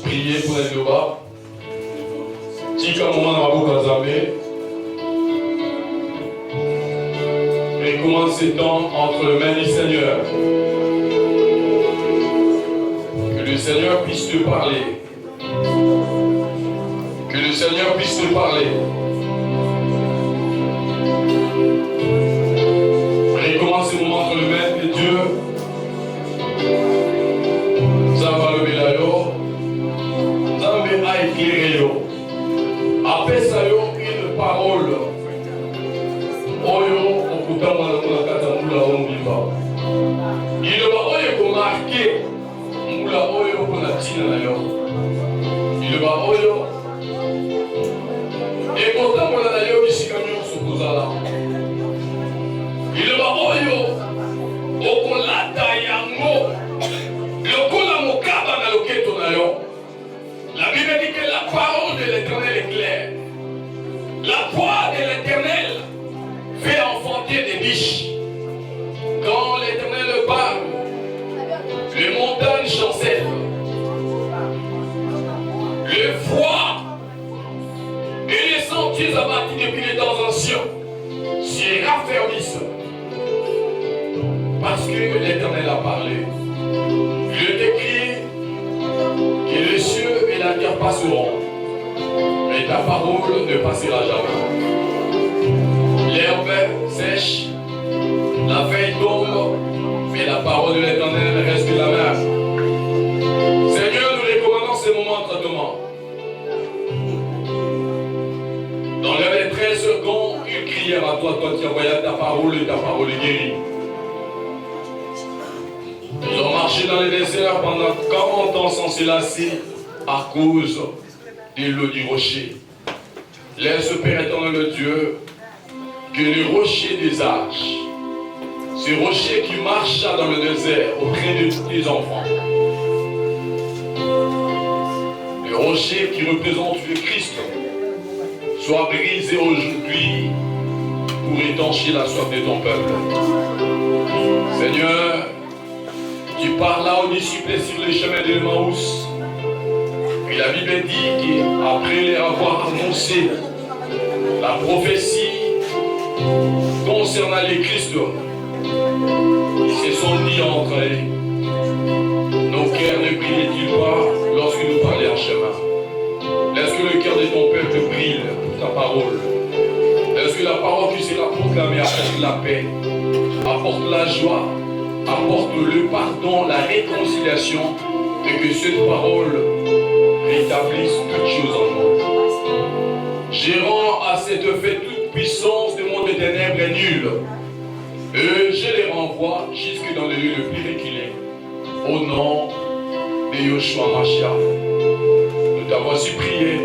Priez pour les Loba. Tika moment dans Mabou Kazamé. Et commence ces temps entre les mains du Seigneur. Que le Seigneur puisse te parler. Que le Seigneur puisse te parler. Et commence ces moments entre les mains de Dieu. Ça va lever la yo. Ça va éclairer yo. Après ça yo une parole. Oyo okutama na mula kata mula ombiba. Il va oyo marqué mula oyo kona tina na yo. Il va oyo et pourtant mula na yo bishikanyo sukuzala. Il va oyo okolata yango lokola mokaba na loketo na yo. La Bible dit que la parole de l'Éternel est claire. La voix de l'Éternel fait enfanter des biches. Quand l'Éternel parle, les montagnes chancellent. Le froid et les sentiers abattus depuis les temps anciens s'y raffermissent. Parce que l'Éternel a parlé. Je t'écris que les cieux et la terre passeront, mais ta parole ne passera jamais. L'herbe sèche, la feuille tombe, mais la parole de l'Éternel reste la même. Seigneur, nous recommandons ces moments de traitement. Dans les 13 secondes, une crièrent à toi, toi qui envoyais ta parole et ta parole est guérie. Nous avons marché dans les déserts pendant 40 ans sans se lasser à cause de l'eau du rocher. Laisse, Père éternel le Dieu, que le rocher des âges, ce rocher qui marcha dans le désert auprès de tous les enfants, le rocher qui représente le Christ, soit brisé aujourd'hui pour étancher la soif de ton peuple. Seigneur, tu parlas aux disciples sur le chemin de Emmaüs. Et la Bible dit qu'après les avoir annoncé la prophétie concernant les Christ, ils se sont mis entre eux. Nos cœurs ne brillaient-ils pas lorsque nous parlions en chemin? Laisse que le cœur de ton peuple brille pour ta parole. Laisse que la parole qui sera proclamée apporte la paix, apporte la joie, apporte le pardon, la réconciliation, et que cette parole rétablisse toutes choses en nous. Gérant à cette fête toute puissance du monde des ténèbres est nulle. Et je les renvoie jusque dans le lieu le plus reculé. Au nom de Yoshua Mashiach, nous t'avons supplié.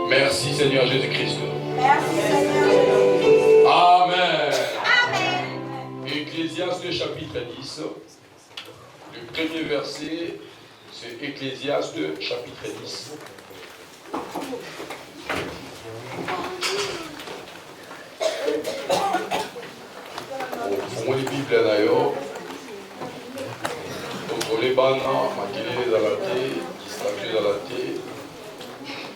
Merci Seigneur Jésus-Christ. Merci Seigneur. Amen. Amen. Ecclésiaste chapitre 10. Le premier verset, c'est Ecclésiaste chapitre 10. Pour les Bibles d'ailleurs, pour les bana, maquillés dans la thé, distraction dans la thé,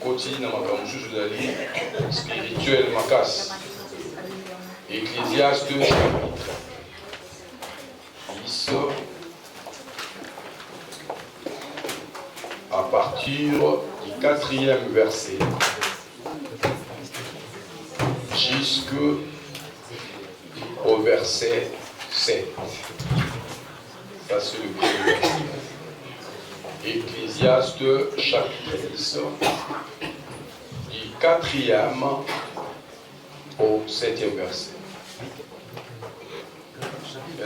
quotidien dans ma camuchouche d'ali, spirituel ma casse. Ecclésiaste chapitre 10. À partir du 4e verset jusqu'au verset 7. Ça c'est le premier verset. Ecclésiaste chapitre 10 du 4e au 7e verset.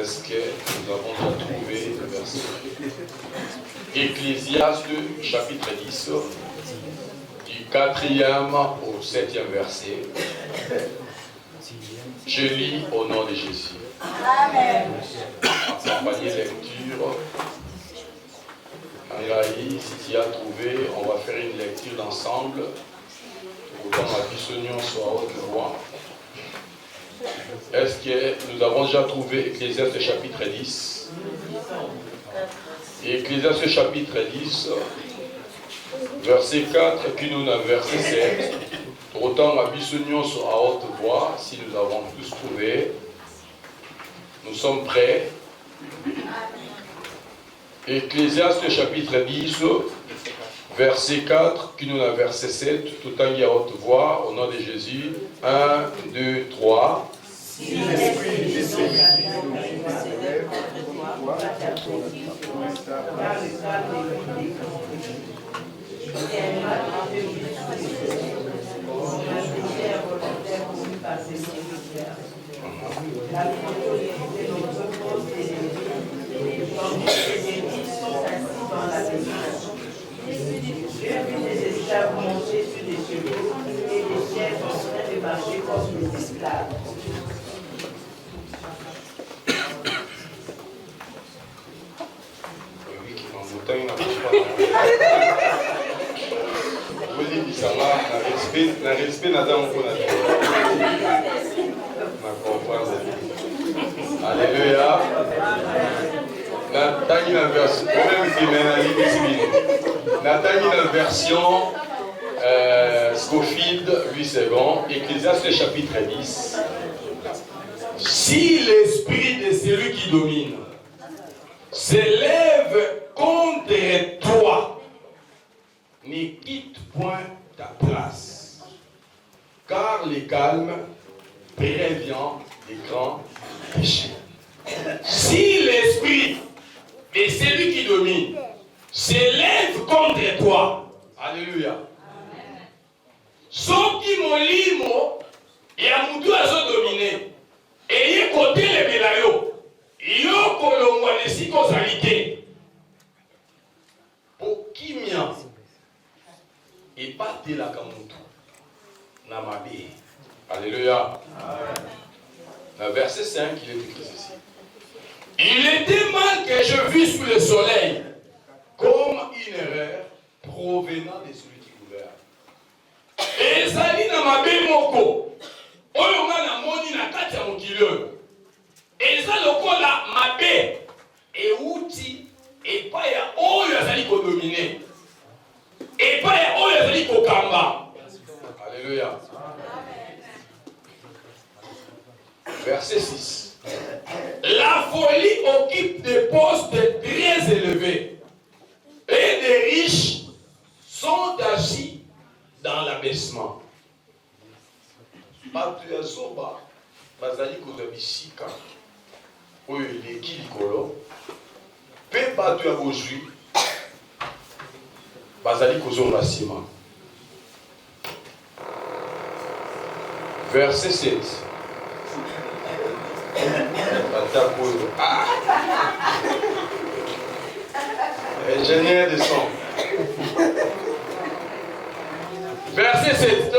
Est-ce que nous avons déjà trouvé le verset? Ecclésiaste chapitre 10 du 4e au 7e verset. Je lis au nom de Jésus. Amen. Accompagné lecture. Angaï, si tu as trouvé, on va faire une lecture d'ensemble. Autant la puissance soit haute voix. Est-ce que nous avons déjà trouvé Ecclésiaste chapitre 10? Et Ecclésiaste chapitre 10, verset 4, qui nous a verset 7. Autant à Bissonion à haute voix, si nous avons tous trouvé. Nous sommes prêts. Ecclésiaste chapitre 10, verset 4, qui nous a verset 7, tout en à haute voix, au nom de Jésus. 1, 2, 3. Si l'esprit de des esclaves monter sur des chevaux et des chèvres en train de marcher comme des esclaves. Na respect na damu kuna. Na comprendre. Alléluia. Nathalie la version, même si Nathalie la version Scofield, 8 secondes, Ecclésiaste chapitre 10. Si l'esprit de celui qui domine s'élève contre toi, ne quitte point ta place, car le calme prévient les grands péchés. Si l'esprit de celui qui domine s'élève contre toi, alléluia. Soki molimo ya mutu azo dominer eye kote lebela yo yo kolongwa nesiko zalite pokimia ebatelaka mutu na mabe. Alléluia. Dans verset 5, il est écrit ceci. Il était mal que je vis sous le soleil comme une erreur provenant de celui qui gouverne. Ezali na mabe moko oyo nga na moni na kati ya mokili oyo eza lokola mabe euti epai ya oyo azali kodomine epai ya oyo azali kokamba. Alléluia. Verset 6. La folie occupe des postes très élevés et les riches sont assis dans l'abaissement. Batu ya zoba bazali kozwa bisika oyo eleki likolo mpe batu ya bozwi bazali kozonga nsima. Verset 7. Ingénieur de son. Verset 7.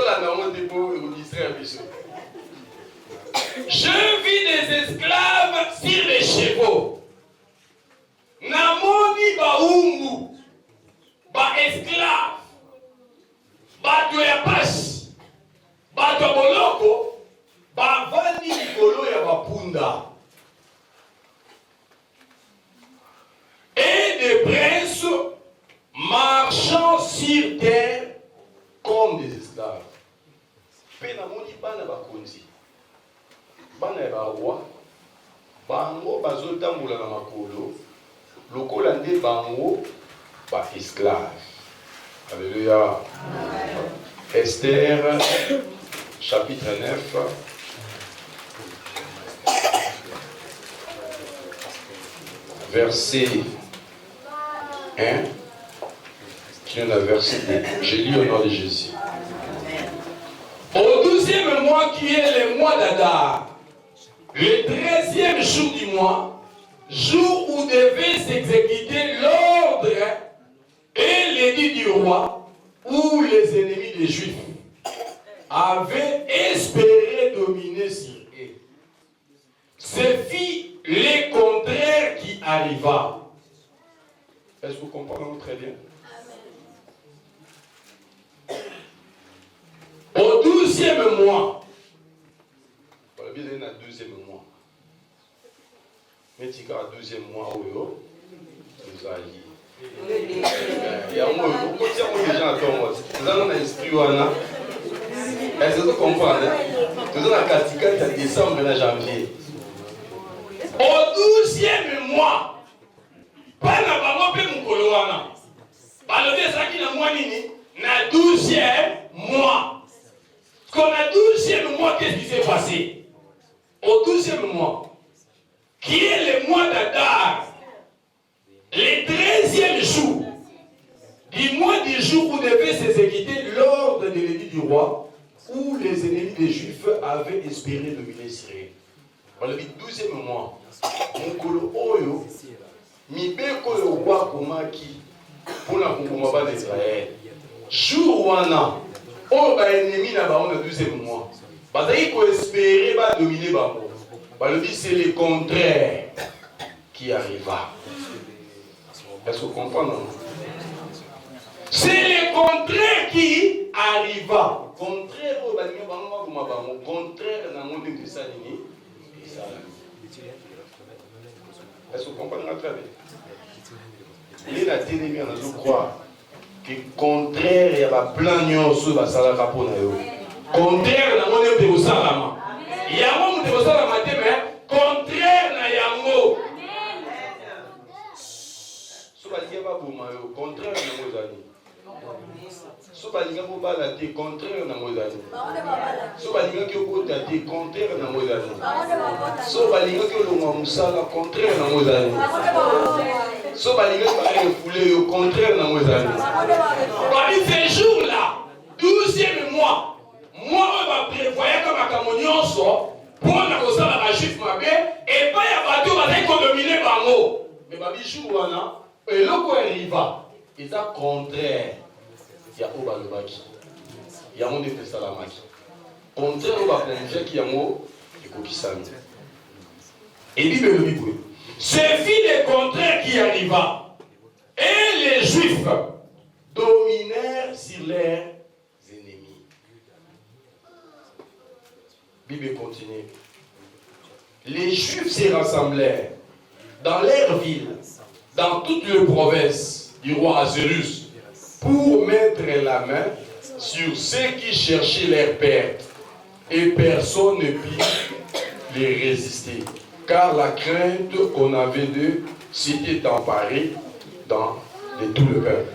Je vis des esclaves sur les chevaux. Namoni baumbu, ba esclave, bato ya pasi, bato ya boloko, bavandi likolo ya bapunda. Et des princes marchant sur terre comme des esclaves. Pe namoni bana bakonzi, bana ya baroi, bango bazotambola na makolo, lokola nde bango ba esclave. Alléluia. Esther chapitre 9. Verset 1, qui est le verset 2. J'ai lu au nom de Jésus. Au 12e mois, qui est le mois d'Adar, le 13e jour du mois, jour où devait s'exécuter l'ordre et l'édit du roi, où les ennemis des Juifs avaient espéré dominer sur eux. Ce fit le contraire qui arriva. Est-ce que vous comprenez très bien? Au 12e mois, le deuxième mois. Mais tu as le deuxième mois, nous allons. Il y a un mot, déjà nous allons dans l'esprit. Est-ce que tu comprends? Nous allons à décembre et janvier. Au 12e mois, pas na bango pe mukolo wana. Balobi ezaki na mois nini? Na 12e mois. Quand on a 12e mois, qu'est-ce qui s'est passé? Au 12e mois, qui est le mois d'Adar, le 13e jour du mois du jour où devait s'exécuter l'ordre de l'édit du roi, où les ennemis des Juifs avaient espéré dominer Israël. On le dit 12e mois. Mukolo oyo, mibeko yo roi komaki pour la konkomaba d'Israël. Jour wana, oyo ba ennemi na bango na 12e mois. Bazaki ko espérer ba dominer bango. Ba le dit c'est le contraire qui arriva. Est-ce que vous comprenez? C'est le contraire qui arriva. Contraire au bango bango kuma bango. Contraire na monde de salini. Est-ce que vous comprenez très bien? Il est télémie, on a dû croire que contraire, il y a plein de choses à la rapport. Contraire, na monde de Salama. Il y a un monde de Salama, mais contraire, na yango. Ce qui est pas pour moi, contraire, na mozani. Ce qui est pas la té contraire, na mozani. Ce qui est pas la contraire, na mozani. Ce qui est pas musala contraire, na mozani. Ce qui est pas contraire, na mozani. Parmi ces jours-là, 12e mois, moi, je prévoyais comme un camionioso pour que ça va juif mabé et pas y a bateau va être dominé par mot. Mais ma bijou wana et loko arriva, et ça contraire. Il y a Oba Lobaki. Il y a mon effet Salamaki. Contraire au Bakonja qui a mot et Kokisami. Et dit le Biboué. C'est le contraire qui arriva. Et les Juifs dominèrent sur leurs ennemis. Bible continue. Les Juifs se rassemblèrent dans leur ville, dans toutes les provinces du roi Assyrus, pour mettre la main sur ceux qui cherchaient leur perte. Et personne ne put les résister. Car la crainte qu'on avait d'eux s'était emparée dans tout le peuple.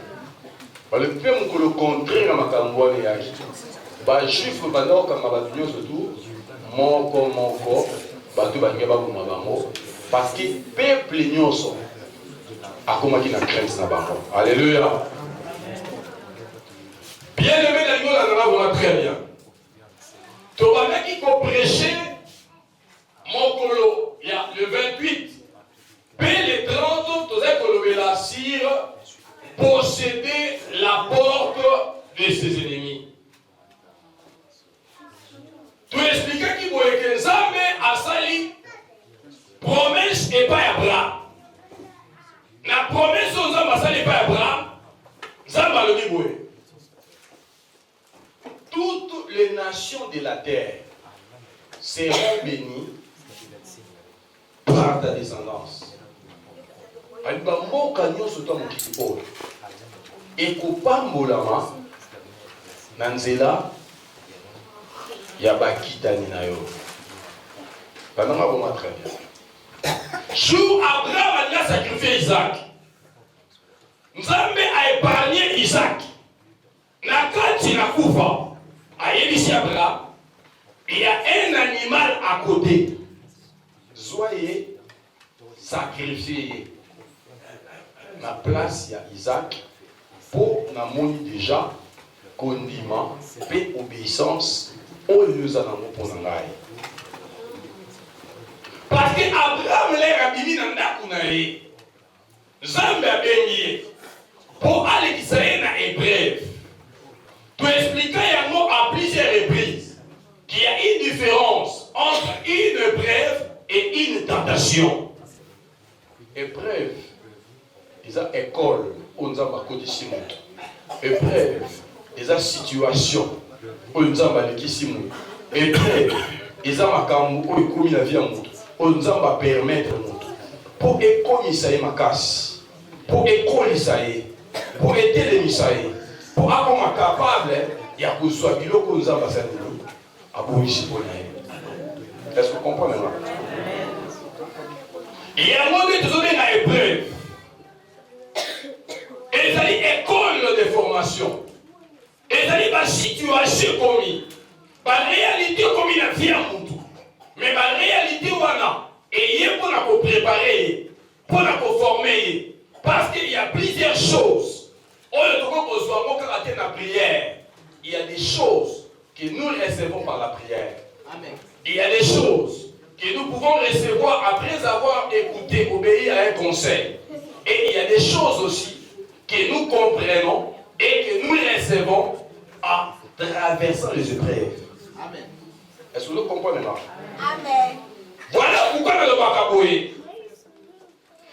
Le peuple que le contraire à ma cambouane et agi. Les Juifs, surtout, moko, parce que le peuple nyonso a commencé à crainte na bango. Alléluia. Bien aimé dans le monde, très bien. Tu vas qui prêcher mon colo, il y a le 28, puis le 30, tu as la cire, posséder la porte de ses ennemis. Tu expliques qui voulait que Nzambe a sali promesse et pas Abraham. La promesse de Nzambe a sali pas Abraham, Nzambe a le dit. Toutes les nations de la terre seront bénies par ta descendance. Et kopambolama nanzela ya bakitani na yo. Bananga boma très bien. Jour Abraham a sacrifié Isaac. Nzambe a épargné Isaac. Nakati na kufa. Aïe Abraham, il y a un animal à côté. Soyez sacrifié. La place, il y a Isaac. Pour la moni déjà, condiment, paix, obéissance, au lieu de pour l'engager. Parce que Abraham l'a rabini dans la kunaï. Zambe a béni. Pour aller Israël na épreuve. Tu expliquer un mot à plusieurs reprises qu'il y a une différence entre une épreuve et une tentation. Épreuve, ils ont école, on a ma codicimon. Épreuve, ils ont situation, on a ma liquissimo. Épreuve, eza makambo oyo ekomi na vie ya moto oyo nzambe apermettre moto mpo ekomisa ye makasi mpo ekolisa ye mpo etelemisa ye mpo akoma capable ya kozwa biloko oyo nzambe asali abongisi mpo na ye. Est-ce que vous comprenez? yango nde tozobenga épreuve ezali école de formation ezali basituation ekomi baréalité ekomi na vie ya mutu mais baréalité wana eye mpona koprépare ye mpona koforme ye parce qu'il y a plusieurs choses oyo tokoki kozwa ngo kaka te na prière. Il y a des choses que nous recevons par la prière. Amen. Il y a des choses que nous pouvons recevoir après avoir écouté, obéi à un conseil. Et il y a des choses aussi que nous comprenons et que nous recevons en traversant les épreuves. Amen. Est-ce que vous comprenez là? Amen. Voilà pourquoi dans le Bakaboé,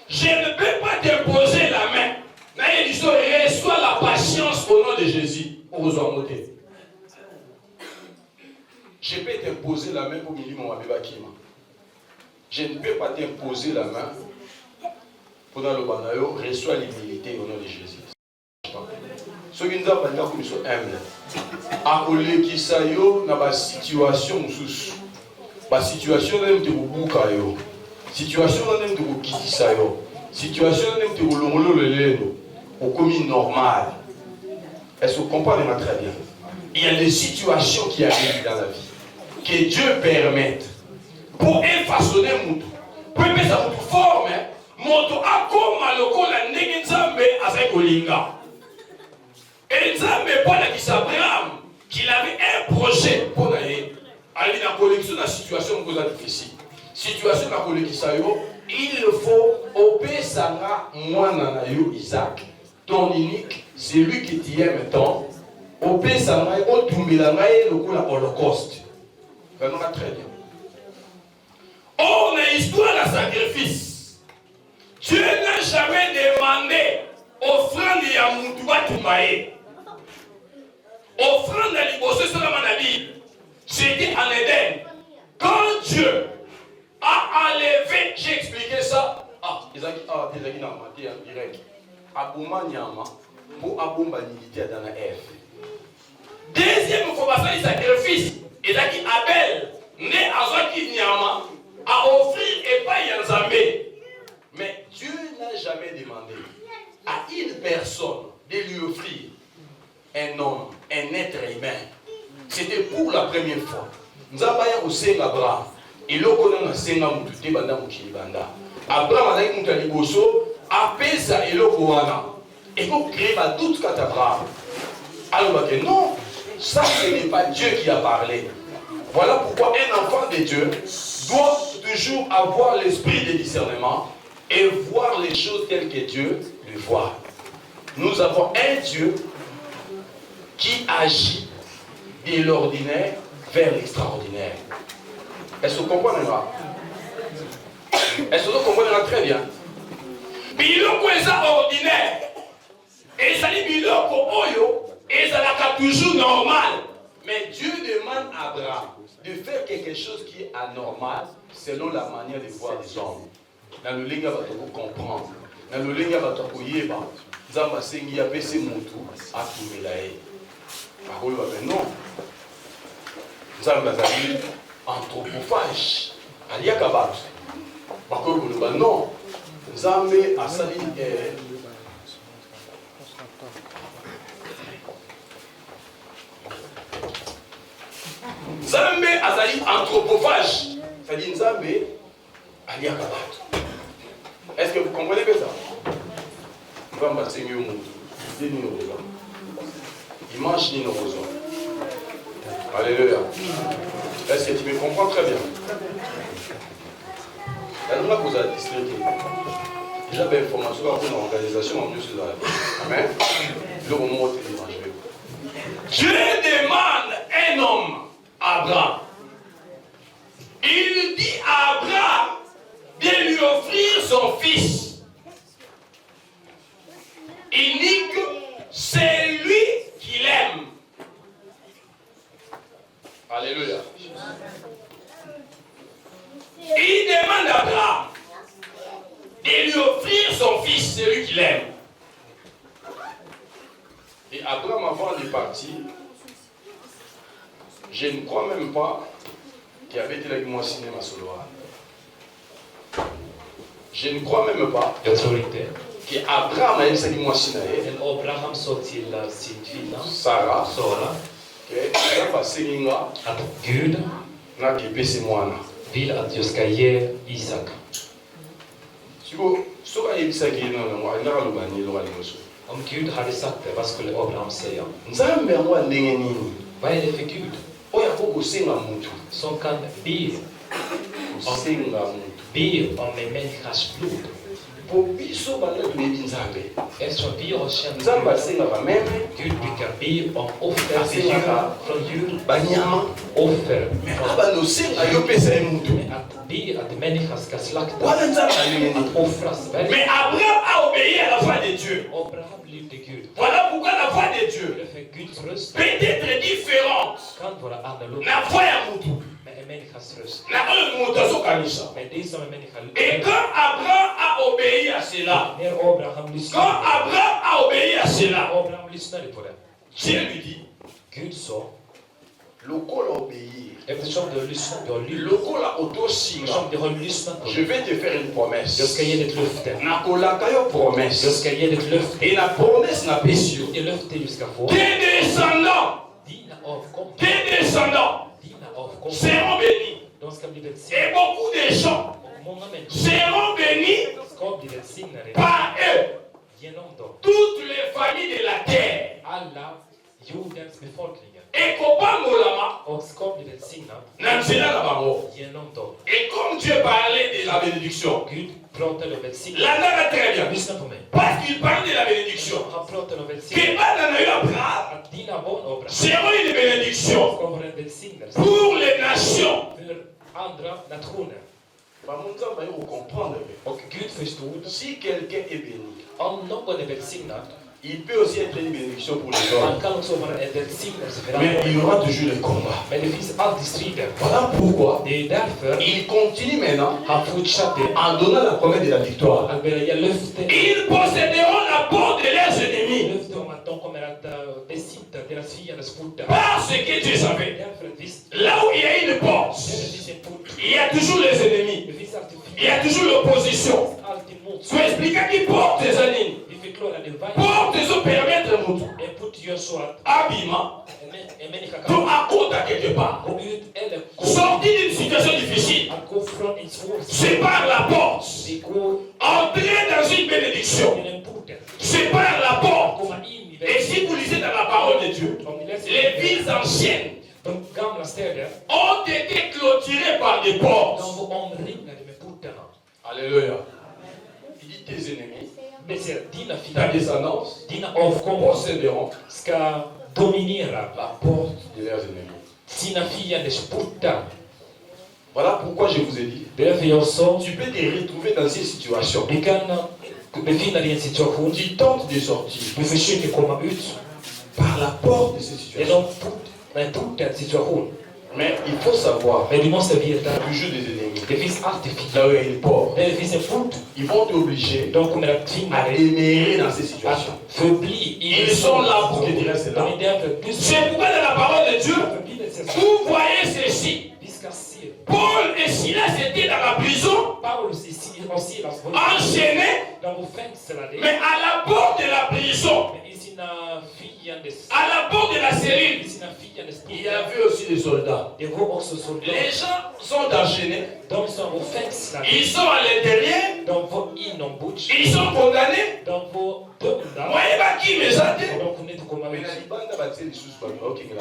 je ne peux pas t'imposer la main. Reçois la patience au nom de Jésus. Je peux t'imposer la main pour Mili Mouabébakima. Je ne peux pas t'imposer la main pour dans le Banayo. Reçois l'humilité au nom de Jésus. Ce qui nous a parlé comme ils sont humbles. Akole Kisayo n'a pas situation sous. Pas situation même de Bukayo. Situation même de Bukitisayo. Situation même de Longolo Leleno. Au commis normal. Est-ce que vous comprenez très bien? Il y a des situations qui arrivent dans la vie que Dieu permette pour façonner Moutou. Pour que ça vous forme, Moutou a comme lokola ndenge nzambe azai kolinga. Et nzambe pour la Abraham qu'il avait un projet pour aller dans la collection de la situation difficile. Situation de la collection, il faut opesanga mwana na yo Isaac. Ton unique, c'est lui qui t'y aime tant. Au Pessanga, au Tumbilangaï, le coup la Holocauste. Vraiment très bien. On a histoire de sacrifice. Dieu n'a jamais demandé offrande à Moutouba Tumbaye. Offrande à l'Ibosso sur la Bible. C'était en Éden. Quand Dieu a enlevé, j'ai expliqué ça. Ils ont dit en direct. Abouma Nyama pour Aboumba Nilité dans la F. Deuxième fois, il y a sacrifice. Il a dit Abel, né à Zaki Nyama, à offrir et pas Yanzamé. Mais Dieu n'a jamais demandé à une personne de lui offrir un homme, un être humain. C'était pour la première fois. Nous avons au Senga Abraham. Et là, on a Senga Moutouté Banda Moukilibanda. Abraham a dit Moutaliboso. Apesa et le Koana. Et vous créez toute Katabraham. Alors que non, ça ce n'est pas Dieu qui a parlé. Voilà pourquoi un enfant de Dieu doit toujours avoir l'esprit de discernement et voir les choses telles que Dieu les voit. Nous avons un Dieu qui agit de l'ordinaire vers l'extraordinaire. Est-ce que vous comprenez là? Est-ce que vous comprenez là très bien? Biloko eza ordinaire. Et ça dit biloko oyo, et ça l'a toujours normal. Mais Dieu demande à Abraham de faire quelque chose qui est anormal selon la manière de voir les hommes. Dans le linga va te comprendre. Dans le linga va te yeba. Zamba sengi ya pese mutu atumela ye. Parole va dire non. Zamba zali anthropophage. Aliaka batu. Parole va dire non. Nzambe asali Nzambe azali anthropophage. C'est-à-dire Nzambe aliaka batu. Est-ce que vous comprenez que ça? Nzambe asengi omuntu. Deni no beba. Image ni no besoin. Alléluia. Est-ce que tu me comprends très bien? Elle n'a pas distribué. Déjà, ben, information pour une organisation en plus de la Amen. Le moment où Dieu demande un homme, Abraham. Il dit à Abraham de lui offrir son fils. Unique, c'est lui qu'il aime. Alléluia. celui qu'il aime. Et Abraham, avant de partir, je ne crois même pas qu'il avait été avec moi cinéma Soloa. Je ne crois même pas Jag tror inte. qu'Abraham a été avec moi cinéma. Men Abraham sa till sin kvinna, Sarah, Sara, que va séninga att Gud na kepese mwana. vill att jag ska ge Isak. Siko soka yebisaki na ngwa ndaka lobani lo alimoso. Om Gud hade sagt det, vad skulle Abraham säga? Nzambe yango ndenge nini? Vad är det för Gud Oya ko kosenga mutu. som kan be Kosenga mutu. om en människas blod? Po biso bana tuyebi Nzambe. Eftersom vi har känt Nzambe Gud, asenga bameme, Gud brukar be om offer till djur, från djur, banyama. offer Mais från aba no senga yo pesa mutu. men att be att människan ska slaktas, Wana Nzambe ndenge nini? att offras. Mais Abraham a obéi à la voix de Dieu. Abraham lydde Gud. Voilà pourquoi la voix de Dieu Därför Guds röst peut être différente. kan vara annorlunda Na voix ya mutu. med en människas röst. Na oyo mutu azokanisa. Men det som en människa Et quand Abraham a obéi à cela, när Abraham quand lyssnade, Abraham a obéi à cela, Abraham lyssnade på det. Dieu lui dit, Gud sa, lokola obéir, eftersom du har lyssnat, du har lyssnat, lokola otosinga, eftersom du har lyssnat på je det, vais te faire une jag promesse. ska ge dig ett löfte. Nakolaka yo Jag promesse. ska ge dig ett löfte. Et la promesse na pesi yo. Det löfte du ska få. Tes descendants, Dina avkommor, tes descendants dina avkommor, seront bénis. de ska bli Et välsignade. beaucoup de gens Och många människor seront bénis ska bli välsignade par eux. genom dem. Toutes les familles de la terre. Alla jordens befolkningar. Et kopamolama Och ska bli välsignade na nzela na bango. genom dem. Et comme Dieu parlait de la bénédiction, Gud pratade om välsignelse. là très bien. Lyssna på mig. Parce qu'il parle de la bénédiction. Han pratade om Que välsignelse. bana na yo Abraham Att dina barn Abraham seront une bénédiction ska vara en välsignelse pour les nations. för andra nationer. Bamunzamba yo comprendre. Och Gud förstod, Si quelqu'un est béni, om någon är välsignad, il peut aussi être une bénédiction pour les han hommes. kan också vara en välsignelse för Mais andra. il y aura toujours des combats. Men det finns alltid strider. Voilà pourquoi Det är därför il continue maintenant han fortsatte en donnant la promesse de la victoire. att börja ge löfte. Ils posséderont la porte de leurs ennemis. Löfte om att de kommer att besitta deras fienders portar. Parce que Dieu savait, Därför att visst, là où il y a une porte, där det finns en port, il y a toujours les ennemis. det finns alltid Il y a fiender, toujours l'opposition. alltid Tu motstånd. expliques qui porte tes ennemis. Vi förklarar det varje Porte så permettre mutu. en port gör så att Abima, en människa tu kan accouta quelque part. gå ut eller gå. Sortir d'une situation difficile. Att gå från en svår C'est par la porte. det går Entrer dans une bénédiction. genom porten. C'est par la porte. Komma in i Et vägen. si vous lisez dans la parole de Dieu, Om ni läser les villes anciennes de gamla städer, ont été clôturées par des de portes. var omringade med portarna. Alléluia. Il dit tes ennemis, Det säger dina ta fiender, descendance, dina avkommor posséderont ska dominera la porte de leurs ennemis. sina fienders portar. Voilà pourquoi je vous ai dit, Det är därför jag sa, tu peux te retrouver dans ces situations. du kan befinna dig i en situation, Tu tentes de sortir du försöker komma ut par la porte de ces situations. genom portens situation. Mais il faut savoir, Men du måste veta, toujours des ennemis. det finns alltid fiender. Là où il y a une porte, Där det finns en port, ils vont t'obliger de kommer att tvinga à dig demeurer dans ces att situations. förbli i Ils sont là pour que tu restes De là. är där för att du ska C'est pourquoi dans la parole de Dieu, förbli. vous voyez ceci. Vi ska se Paul et Silas étaient dans la prison, Paulus och Silas var enchaînés, de var fängslade, mais à la porte de la prison, men i sina fienders, à la porte de la i cellule, sina fienders il y avait aussi des soldats. det var också Les soldater. gens sont enchaînés, De som var fängslade, ils sont à l'intérieur, de var inombords, ils sont condamnés. de var dömda Voyez pas qui me sait. och de kunde inte komma Mais ut. la libanda va tirer les sous par le hockey. Men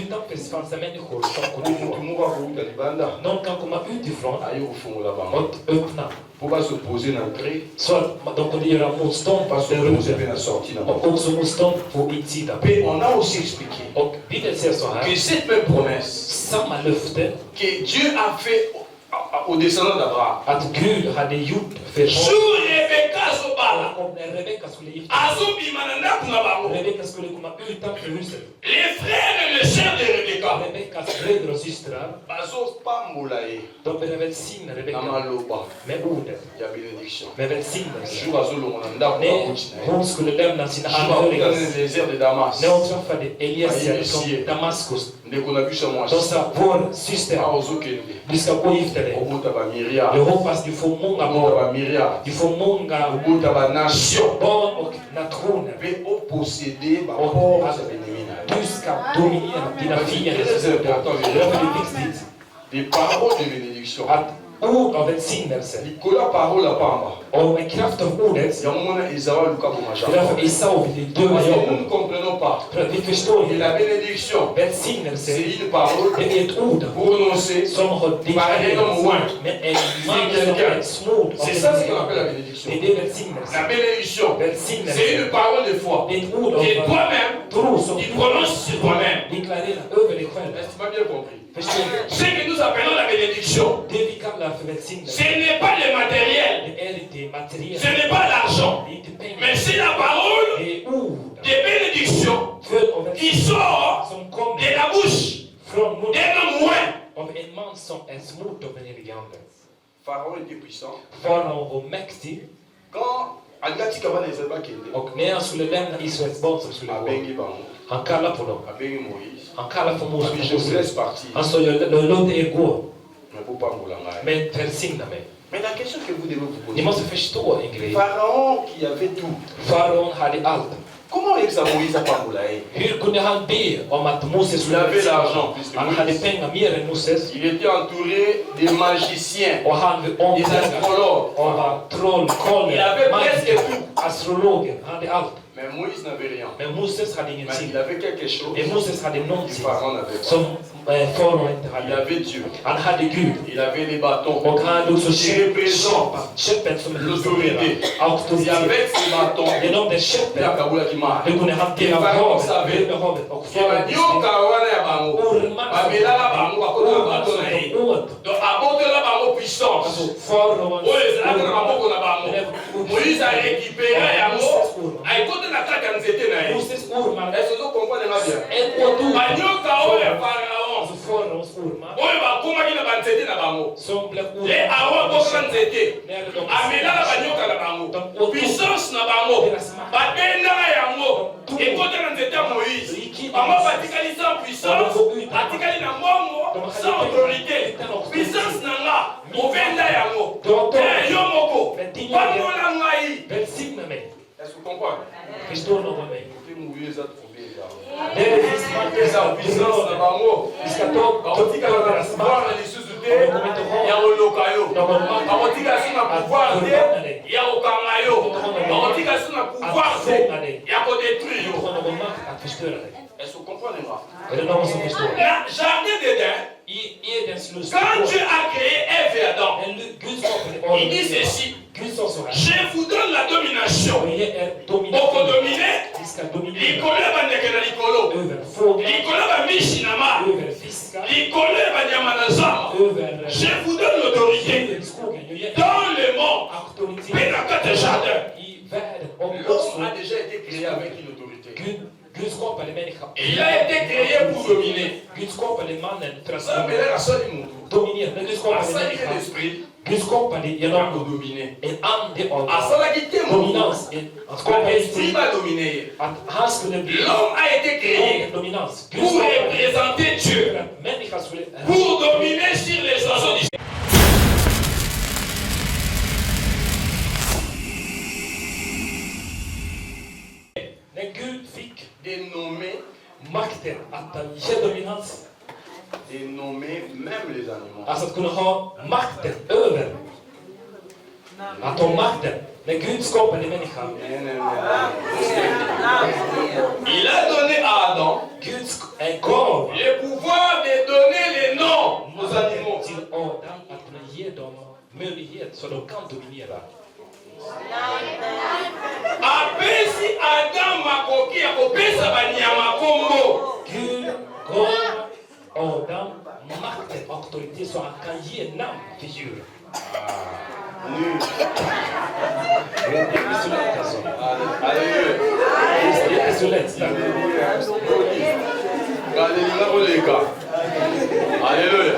utanför fanns det människor som kunde Tout få. le monde va vous la libanda. Någon kan komma utifrån Aïe au fond là-bas. och öppna Pour pas s'opposer l'entrée, så att de kunde göra motstånd pas där s'opposer ute à la sortie là-bas. och också motstånd på insidan. Mais on a aussi expliqué Och Bibeln säger så här, que cette même promesse samma löfte que Dieu a fait aux descendants d'Abraham. att Gud hade gjort för Jour Rebecca Zobala, och när Rebecka skulle gifta Azobimana na bango. Rebecka skulle komma utanför huset. Les frères et les les sœurs de Rebecca. Rebeckas bröder och systrar, Bazopambola ye. de ville välsigna Rebecka Namaloba. med ordet, Ya bénédiction. med välsignelse. Jour azolonga ndako När na kuchina ye. hon skulle lämna sina Jour anhöriga, akutana na désert de Damas. när hon träffade Eliezer från Damaskus, Ndeko na biso de mwasi. sa, vår syster, Ah ozokende. du ska gå och gifta dig. Obota ba Miriam. Jag hoppas du får många Obota barn, ba Miriam. du får många Obota ba nation. barn och nationer. Pe opposséder ba Och corps att ya bénémina. du ska dominera dina fiender. Très important. Därför är det viktigt Des paroles de bénédiction. att ord av välsignelse Likola parole ya pamba. och med kraft av ordet, Yango mona Esawa luka det är bomashaka. därför Esau ville döda Parce que nous Jakob. ne comprenons pas. För att vi förstår Et inte. la bénédiction, Välsignelse, c'est une parole det är ett ord prononcée. som har deklarerats med en man som är ett smord av C'est ça ce qu'on appelle la välsignelse. bénédiction. Det är det välsignelse. La bénédiction, c'est Välsignelse, une parole de foi. det är ett ord av Et toi-même, tro som tu prononces sur toi-même. deklarerar över dig själv. Est-ce que tu m'as bien compris? Förstår du? Ce que nous appelons la bénédiction, Det vi kallar för välsignelse, ce n'est pas le matériel, det är inte materiellt. ce n'est pas l'argent, Det är inte pengar. mais c'est la parole Det är ord de bénédiction född av qui välsignelse sort som kommer de la bouche från munnen d'un homme loin. av en man som är smord av den helige Ande. Pharaon était puissant. Farao var mäktig, Quand Agati Kabane Ezeba Kende, och när han skulle lämna Israels barn som skulle gå, Abengi Bango, han kallade på dem. Abengi Moïse, Han kallade på Abi, je vous Moses. laisse partir, Han sa, låt er gå, mais pour pas Moulanga. men välsigna mig. Mais la question que vous devez vous Ni poser, måste förstå en grej. Pharaon qui avait tout, Faraon hade allt. comment est-ce que Moïse a pas Moulaye? Hur kunde han be om att Moses Il skulle avait välsigna? l'argent, puisque Han hade Moïse, pengar mer än Moses. il était entouré des magiciens, Och han des omgärdad astrologues. av trollkarlar, Il avait magiker, presque tout. astrologer. Han hade allt. Mais Moïse n'avait rien. Men Moses hade Mais ingenting. il avait quelque chose Men Moses hade que någonting Pharaon n'avait pas. som Farao inte Il hade. avait Dieu, Han hade Gud. il avait les bâtons. Och han hade också Det représente köpet som l'autorité. representerar Et auktoritet. avec ces bâtons, Genom det il y a köpet, Kaboula qui marche. det kunde hantera havet, över havet. Och Farao Yoka wana ya bango. Babelala bango bakota na bato na ye. åt. Donc abotela bango puissance. Alltså Farao Oyo ezalaka na maboko na bango. Moïse arécupéra yango aekota na kati ya nzete na ye. Moses ormar, Est-ce que vous comprenez bien? ett åt Banyoka oyo ya Pharaon. Alltså Faraos ormar Oyo bakomaki na banzete na bango. som blev Le aron abotela nzete. när de Amelala banyoka na bango. Puissance na bango. Babendaka yango. Ekota na nzete ya Moïse. Bango batikali sans puissance. Batikali na mbongo sans autorité. Puissance na nga. Obenda yango. Yo moko. Bangola ngai. välsigna mig. Est-ce que vous comprenez? Förstår någon mig? Vous mouiller ça trouver là. Det är det Ça puissance na bango. vi ska ta Baotikala na deras pouvoir makt. na lisusu te. Ya oloka yo. Baotikala so na pouvoir te. Ya okanga yo. Baotikala so na pouvoir te. Ya kodétruire Du yo. har någon makt att förstöra dig. Est-ce que vous comprenez moi? Är det någon som förstår? La jardin d'Éden, I Edens lust. quand Dieu a créé Ève et Adam, Gud skapade il dit ceci: Gud sa så här. je vous donne la domination. Och ge er Oko domination. dominer, Vi ska dominera likolo bandeke na likolo, över fåglar, likolo bamishi na ma, över fiskar, likolo banyama na zamba. över Je vous donne l'autorité djur i skogen. Jag ger dans le monde, auktoritet mais dans quatre jardins. i världen. Och L'homme också a déjà été créé avec une autorité. Gud skapade människan. Il a été créé pour dominer. Gud skapade mannen för att Ça, mais là, la seule du monde. dominera. Men Gud À skapade ça, il est människan. l'esprit Gud skapade pour genom dominer. en ande av À ça, la quitté mon dominans. Han skapade L'esprit va dominer. att han skulle bli L'homme a été créé dominans. Gud pour skapade représenter för Dieu, att människan skulle pour dominer sur les oiseaux du ciel. När Gud fick Dénommer, makten att ge dominans, dénommer même les animaux. alltså att kunna ha makten över, att ha makten. När Gud skapade människan, Il a donné à Adam Gud gav le pouvoir de donner les noms aux animaux. till Adam att kunna ge dem möjlighet så de kan dominera. Apesi Adam makoki akopesa banyama kombo. Gud gav Adam makten, auktoritet så han kan ge namn till djur. Det är inte så lätt alltså. Alléluia. Det är inte så lätt. Alléluia.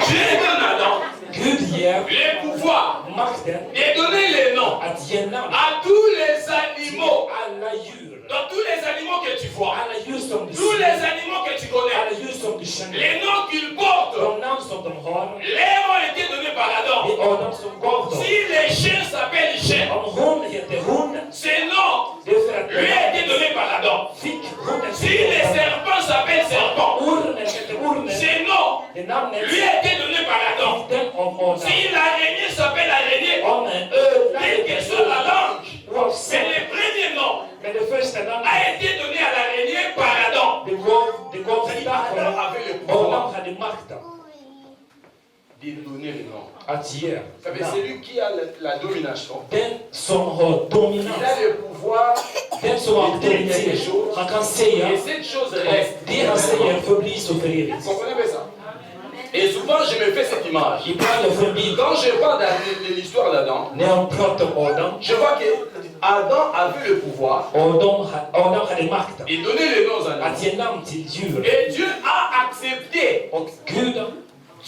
Dieu donne à Adam Gud ger les pouvoirs makten et donner les noms att ge namn à tous les animaux. alla djur. Dans tous les animaux que tu vois, Alla djur som du tous les ser, animaux que tu connais, alla djur som du känner, les noms qu'ils portent, de namn som de har, les ont été donnés par Adam. det är Adam som gav dem. Si les chiens s'appellent chiens, Om hon heter hon, ces noms det är för att lui a été donné par Adam. fick hon en Si les serpents s'appellent serpents, ormen heter ormen, ces noms det namnet lui a été donné par Adam. fick den om Adam. Si l'araignée s'appelle araignée, Om en ödla quelle que soit la langue, c'est oavsett, le premier nom men det första namnet, a été donné à l'araignée par Adam. det gav till Adam Adam. avait le pouvoir Adam hade makten de donner le nom. att ge Vous savez, namn. c'est lui qui a la domination. Den som har Il a dominans, le pouvoir den som har auktoritet, han kan säga et cette chose reste. det han säger förblir så för evigt. Vous comprenez bien ça? Et souvent, je me fais cette image. Ibland jag får en bild, Quand je parle de l'histoire d'Adam, när jag pratar om Adam, je vois que Adam avait le pouvoir Adam hade makten et donner les noms aux animaux. att ge namn till djur. Et Dieu a accepté. Och Gud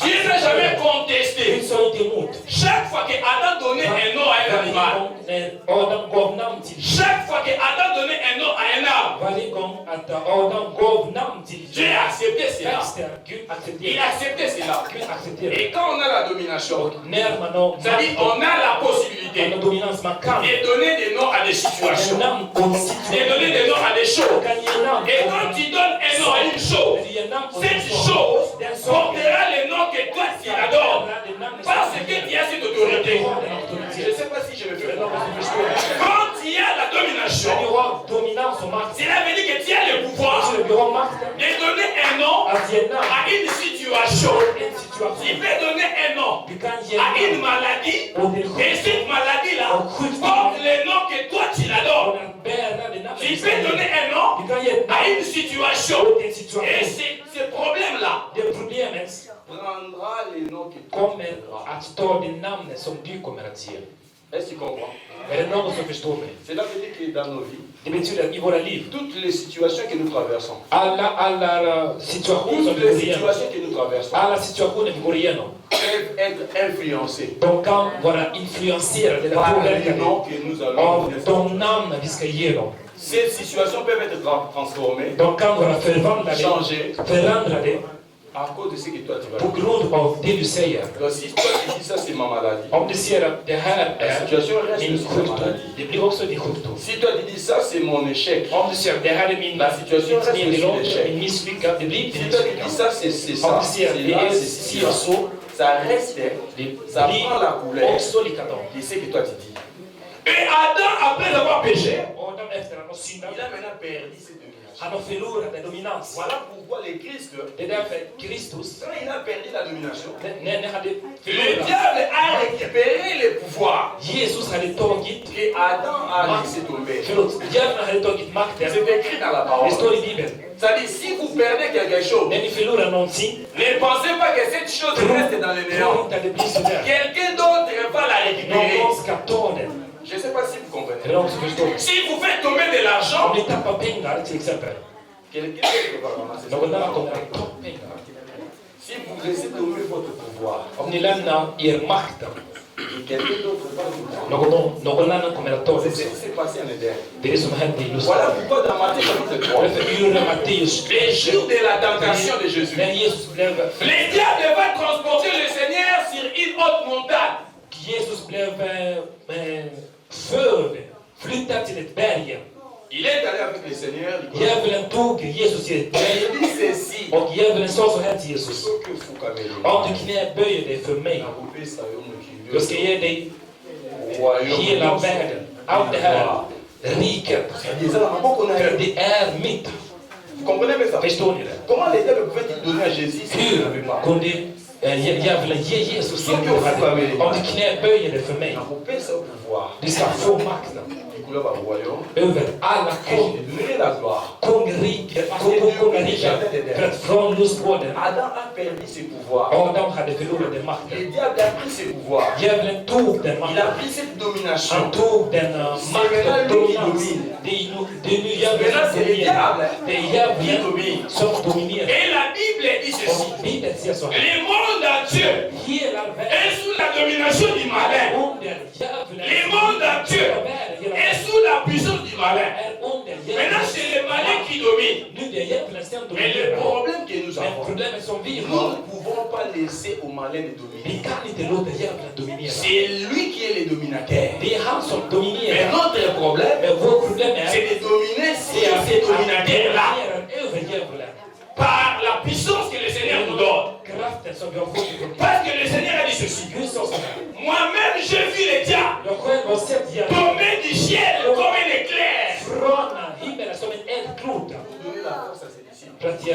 Dieu n'a jamais contesté. Gud sa inte emot. Chaque fois que Adam donnait un nom à un Varje animal, gång när Adam gav namn till djur, chaque fois que Adam donnait un nom à un arbre, varje gång att Adam gav namn till Dieu djur, a accepté cela. växte Gud Il a accepterar. accepté cela. Gud accepterar. Et quand on a la domination, När man har c'est-à-dire on a la man possibilité har dominans, man kan de donner des noms à des ge situations, namn åt de situationer. donner des noms à des Man choses. kan ge namn Et quand tu donnes un nom à une chose, du ger namn åt cette en sak. chose Den saken portera le nom que toi tu adores. det namnet Parce que tu as cette autorité. du har den Je ne auktoritet. sais pas si je me fais Det är comprendre. någon som förstår. Quand tu as la När du domination, har dominans och makt, cela veut dire que tu as le pouvoir så du har makten de donner un nom att ge namn à une situation. åt en Tu situation. peux donner un nom Du kan ge à une namn maladie åt en et sjukdom. cette maladie-là Och sjukdomen porte le nom que toi tu l'adores. och den bärar det namnet. Tu peux donner un nom Du kan ge ett à namn une situation. åt en Et situation. ce problème-là Det problemet prendra les noms que toi kommer att ta det namnet som du kommer att ge. Est-ce que tu comprends? Är det någon som förstår mig? Cela veut dire que dans nos vies, Det betyder att i våra liv, toutes les situations que nous traversons, alla situationer som toutes vi les går igenom, situations que nous traversons alla situationer vi går igenom, peuvent être influencées de kan vara influenserade eller par les påverkade noms que nous allons av donner. de namn vi ska ge dem. Ces situations peuvent être transformées, De kan vara förvandlade, changées förändrade à cause de ce que toi tu vas på dire. grund av det du säger. Donc si toi tu dis ça c'est ma maladie, Om du ser att det här la är situation reste min aussi ta sjukdom, maladie. det blir också din sjukdom. Si toi tu dis ça c'est mon échec, Om du ser att det här är min La situation reste nederlag, aussi l'échec. min misslyckande, det blir si din toi tu dis misslyckande. ça c'est Om ça, du ser att c'est det là, är c'est si ci, och så, ça reste, det ça prend la blir couleur också likadant. de ce que toi tu dis. Et Adam après avoir péché, Adam efter han har syndat, il a maintenant perdu cette domination. han har förlorat en dominans. Voilà pourquoi le Christ, Det är därför Kristus, quand il a perdu la domination, när hade le förlorat, diable a récupéré le pouvoir Jesus hade tagit, que Adam a laissé tomber. förlåt, djävulen hade tagit makten. C'est écrit dans la Det parole. står i Bibeln. C'est-à-dire, si vous perdez quelque chose, När ni förlorar någonting, ne pensez pas que cette chose reste dans le tro néant. inte att det blir sådär. Quelqu'un d'autre va la récupérer. Någon ska ta den. Je ne sais pas si vous Är det comprenez. någon som förstår? Si vous faites tomber de Om l'argent, ni tappar pengar till exempel, quelqu'un d'autre va ramasser ça. någon annan kommer att ta pengar. Si vous laissez tomber votre pouvoir, Om ni lämnar er makten, quelqu'un d'autre va vous prendre. någon annan kommer att ta C'est det. ce qui s'est passé en Éden. Det är det som hände i just Voilà pourquoi dans Matthieu chapitre 3, Därför i Matteus, les jours de la tentation de Jésus, när Jesus blev, les diables va transporter le Seigneur sur une haute montagne. Jesus blev flyttad till ett berg. Il est allé avec le Seigneur. Djävulen tog Jesus till ett berg Il dit ceci. och djävulen sa så här till Jesus: Ce que vous caméliez. om du knäböjer dig för mig, jag ska ge dig hela världen, allt det här riket, för det är mitt. Vous comprenez bien ça? Förstår ni det? Comment les diables pouvaient-ils donner à Jésus s'ils ne l'avaient pas? Hur kunde djävulen ge Jesus det du hade? Om du knäböjer dig för mig, On peut ça au pouvoir. du ska få makten Du couleur au royaume. över alla Et j'ai donné la gloire. kungariket, för att från lustgården Adam a perdu ses pouvoirs. Adam hade förlorat den makten. Le diable a pris ses pouvoirs. Djävulen tog den Il a makten. pris cette domination. Han tog den makten, dominans. Det är nu djävulen Maintenant, som c'est le ger. diable Det är djävulen som dominerar. Et la Bible dit ceci. Och Bibeln säger så här. Le monde entier Hela världen est sous la domination du malin. under djävulen. Le monde entier est sous la puissance du malin. är under Maintenant, c'est le malin qui domine. Nu det är djävulen som Mais le dominerar. problème que nous Men avons, problemet som vi nous har, ne pouvons pas laisser au malin de vi dominer. kan inte låta djävulen dominera. C'est lui qui est le dominateur. Det är han som Mais dominerar. notre problème, Men vårt problem är c'est de dominer sur ces dominateurs-là över djävulen. par la puissance que le Seigneur nous donne. Kraften som vi har fått ifrån Gud. Parce que le Seigneur a dit ceci. Gud sa så här. Moi-même, j'ai vu les diables Jag själv har sett djävulen tomber du ciel comme un éclair. från himmelen som en eldklota. Pour donner la force à ses disciples. För att ge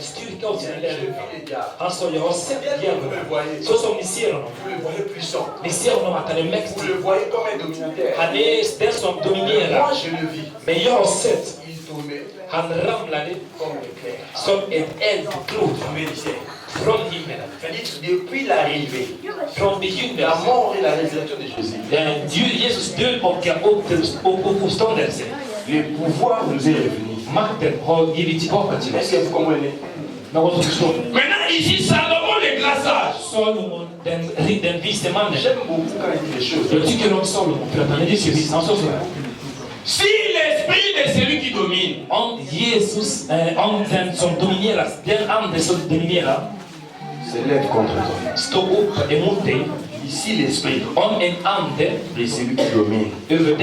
styrka åt sina J'ai vu lärjungar. les diables. Han sa, jag har sett Bien que vous djävulen. le voyez, Så som ni ser honom. vous le voyez puissant. Ni ser honom att han är Vous mäktig. le voyez comme un dominateur. Han är den som Moi, dominerar. je le vis. Men jag har sett, Il tombait han ramlade comme l'éclair. som ett eldklot Tombait du ciel. från himmelen. C'est-à-dire, depuis l'arrivée, Från la begynnelsen. mort et la résurrection de Jésus, Jesus död och uppståndelse. le pouvoir nous est revenu. Makten har givit tillbaka till Est-ce oss. que vous comprenez? Någon som förstår? Maintenant, ici, Salomon le grand sage. Salomon, den vise mannen. J'aime beaucoup quand il dit les choses. Jag tycker om Salomon för att han är riktigt vis. Han sa så här. Si l'esprit de celui qui domine Om Jesus, om den som domineras, den ande som dominerar, S'élève contre toi. står upp emot dig. Ici, l'esprit Om en ande de celui qui domine över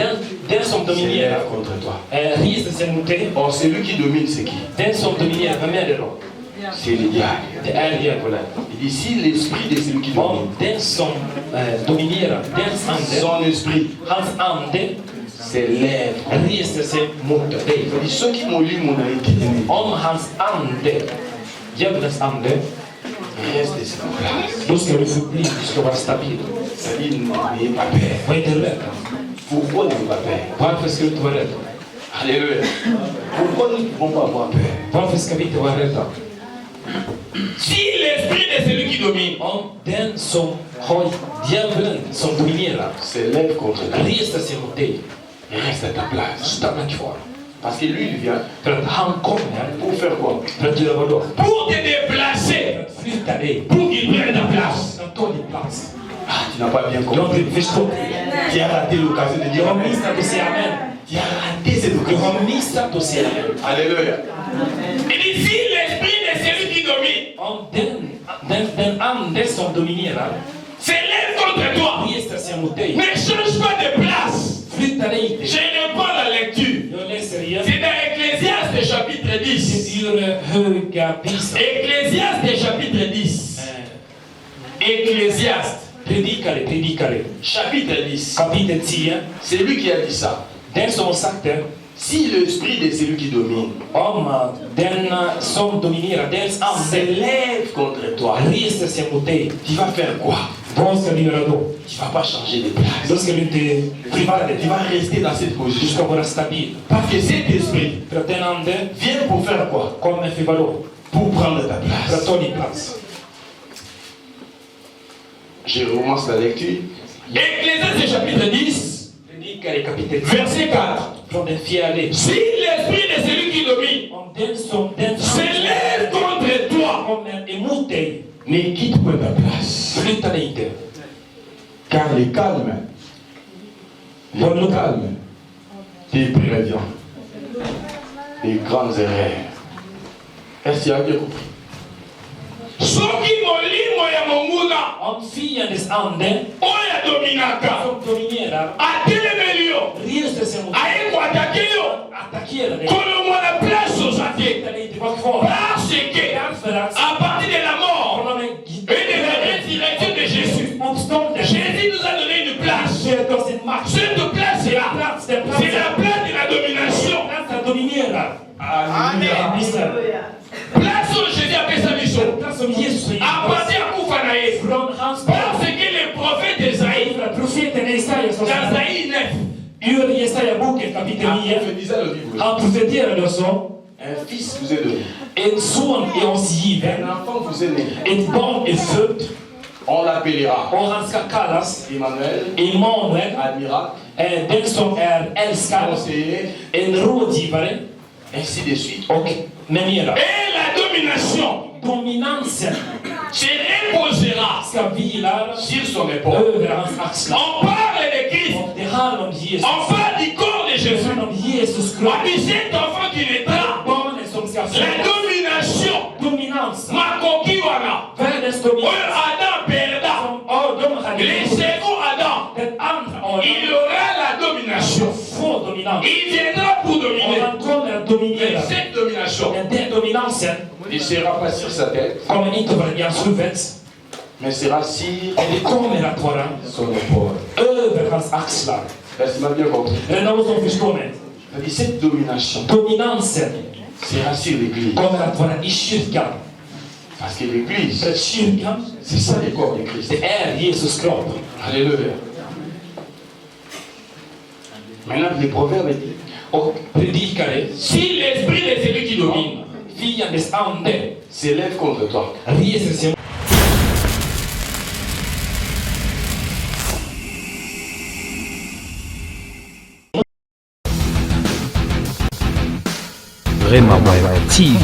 den som dominerar s'élève contre toi. reser sig mot dig. Or, celui qui domine, c'est qui? Den som dominerar, vem är det då? C'est le diable. Det är djävulen. Il dit, si l'esprit de celui qui Om domine, den som dominerar, dens ande, son esprit hans ande s'élève contre toi. reser sig mot dig. Il dit, ceux qui m'ont lu mon éternité Om hans ande, djävulens ande, restent sur place. då ska du förbli, du ska vara stabil. C'est-à-dire, n'ayez pas peur. Var inte rädd. Pourquoi n'ayez pas peur? Varför ska du inte vara rädd? Alléluia. Pourquoi nous ne pouvons pas avoir peur? Varför ska vi inte vara rädda? Si l'esprit de celui qui domine Om den som har djävulen som dominerar s'élève contre toi, reser sig mot dig, reste à ta place. stanna kvar. Parce que lui, il vient För att han kommer pour faire quoi? för att göra vadå? pour te déplacer, För att flytta dig. pour qu'il prenne ta place. Att ta din plats. Ah, tu n'as pas bien Du har compris. inte förstått. Tu as raté l'occasion de Du dire har amen. missat att säga amen. Tu as raté cette Du occasion. har missat att säga amen. Alléluia. Il dit si l'esprit de celui qui domine Om den ande som dominerar s'élève contre toi, reser sig mot dig, ne change pas de place. flytta dig inte. Je n'aime pas la lecture. Jag läser igen. C'est dans Ecclésiaste chapitre 10. Ur höga visan. Ecclésiaste chapitre 10. Ecclésiaste Predikare. Chapitre 10. Kapitel 10. C'est lui qui a dit ça. Den som har sagt det. Si l'esprit de celui qui domine Om den som dominerar, dens ande s'élève contre toi, reser sig mot dig. tu vas faire quoi? Vad ska du göra då? Tu vas pas changer de place. Då ska du inte flytta Tu dig. vas rester dans cette Du position. ska vara stabil. Parce que cet esprit För att den ande vient pour faire quoi? kommer för vadå? Pour prendre ta För att place. ta din plats. Je recommence la lecture. Ecclésiaste chapitre 10, Predikare kapitel 10. verset 4. Från den fjärde. Si l'esprit de celui qui domine Om den som s'élève contre toi, kommer emot dig, Ne quitte pas ta place. flytta dig inte. Car le calme te prévient des grandes erreurs. Est-ce que tu as bien compris? soki molimo ya monguna Om fiendens ande oyo adominaka som dominerar atelemeli yo reser sig mot dig, aye koatake yo attackerar dig, kolongwa na place oza te flytta dig inte, var kvar. parce que Därför att à partir de la mort honom et de la résurrection de Jésus, uppståndelse, Jésus nous a donné une place. gett oss en makt. Cette place-là, Plats, den c'est la platsen, place de la domination. platsen dominerar. Alléluia. Place où Jésus appelle sa mission. Plats som Jesus har À gett oss. partir de Koufanaïs. Från hans Parce que le prophète Esaïe, profeten Jesaja som dans Esaïe 9, ur Jesaja-boken kapitel 9, Prophétisez le livre. han profeterade och sa: Un fils vous est donné. en son är oss Un given, enfant vous est né. ett barn är fött On l'appellera och han ska kallas Emmanuel, Immanuel, admirable, den som är älskad, conseiller, en rådgivare, Ainsi de suite. Och mera. Et la domination Dominansen se reposera ska vila Sur son épaule. över hans axlar. On parle de Christ. Och det handlar om Jesus. On parle du corps de Det Jésus. handlar om Jesus On kropp. dit cet enfant qui naîtra. Barnet som ska La födas. domination. Dominansen. Makoki wana. Världens Oyo dominans. Adam perda. Som Adam hade. Le second Adam. Den andra Il Adam aura la domination. får dominans. Il viendra pour Och dominer. han kommer att Mais dominera. cette domination Men den dominansen Il ne sera pas sur sa tête, kommer inte vara i hans huvud. mais sera sur Men det kommer att vara son épaule. över hans axlar. Est-ce que tu m'as bien compris? Är det någon som förstår mig? C'est-à-dire, cette domination Dominansen sera sur l'Église. kommer att vara i kyrkan. Parce que l'Église, För att kyrkan, c'est ça le corps de Christ. det är Jesus kropp. Alléluia. Maintenant, les proverbes disent, Och predikare, si l'esprit de celui qui domine fiendens ande, s'élève contre toi. reser sig. Vraiment Web TV.